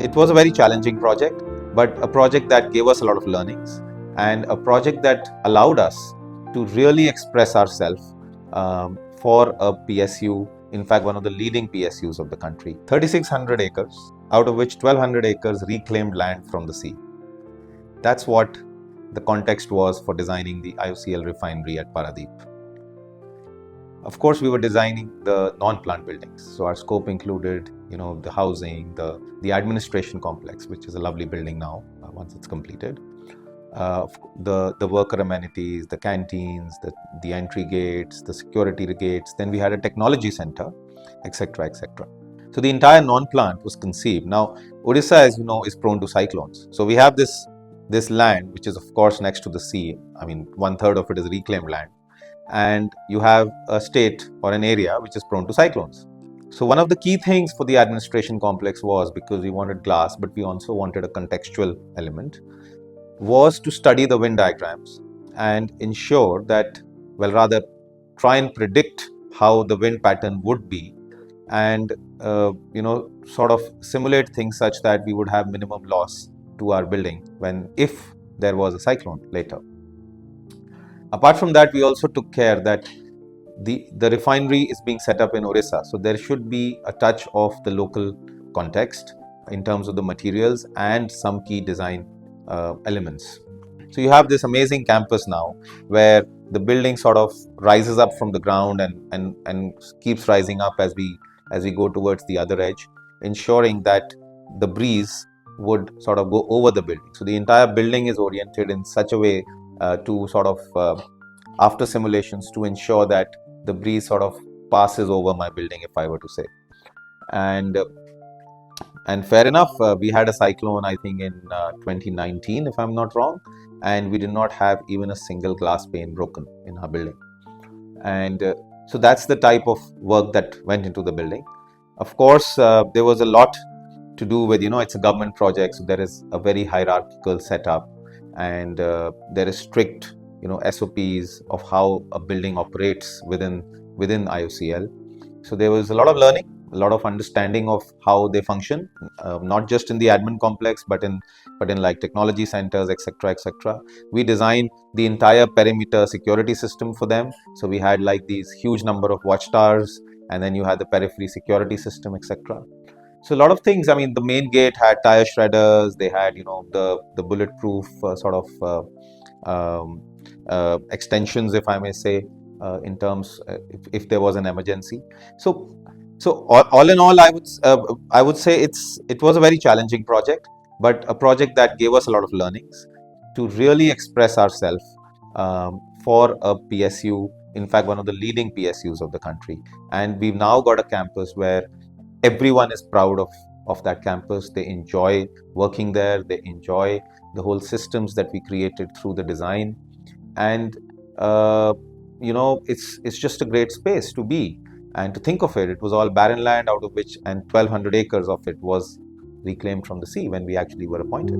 It was a very challenging project, but a project that gave us a lot of learnings and a project that allowed us to really express ourselves for a PSU, in fact, one of the leading PSUs of the country. 3,600 acres, out of which 1,200 acres reclaimed land from the sea. That's what the context was for designing the IOCL refinery at Paradeep. Of course, we were designing the non-plant buildings. So our scope included, the housing, the administration complex, which is a lovely building now, once it's completed. The worker amenities, the canteens, the entry gates, the security gates. Then we had a technology center, etc., etc. So the entire non-plant was conceived. Now, Odisha, as you know, is prone to cyclones. So we have this land, which is of course next to the sea. I mean, 1/3 of it is reclaimed land. And you have a state or an area which is prone to cyclones. So one of the key things for the administration complex was, because we wanted glass, but we also wanted a contextual element, was to study the wind diagrams and ensure that, rather try and predict how the wind pattern would be and, sort of simulate things such that we would have minimum loss to our building if there was a cyclone later. Apart from that, we also took care that the refinery is being set up in Odisha, so there should be a touch of the local context in terms of the materials and some key design elements. So you have this amazing campus now where the building sort of rises up from the ground and keeps rising up as we go towards the other edge, ensuring that the breeze would sort of go over the building. So the entire building is oriented in such a way to sort of, after simulations, to ensure that the breeze sort of passes over my building, if I were to say. And fair enough, we had a cyclone, I think, in 2019, if I'm not wrong, and we did not have even a single glass pane broken in our building. And so that's the type of work that went into the building. Of course, there was a lot to do with, it's a government project, so there is a very hierarchical setup, and there is strict, SOPs of how a building operates within IOCL. So there was a lot of learning, a lot of understanding of how they function, not just in the admin complex, but in like technology centers, etc., etc. We designed the entire perimeter security system for them. So we had like these huge number of watchtowers, and then you had the periphery security system, etc. So a lot of things. I mean, the main gate had tire shredders. They had, the bulletproof sort of extensions, if I may say, in terms if there was an emergency. So all in all, I would say it was a very challenging project, but a project that gave us a lot of learnings to really express ourselves for a PSU, in fact, one of the leading PSUs of the country. And we've now got a campus where everyone is proud of that campus. They enjoy working there. They enjoy the whole systems that we created through the design. And, it's just a great space to be. And to think of it, it was all barren land, out of which, and 1,200 acres of it was reclaimed from the sea when we actually were appointed.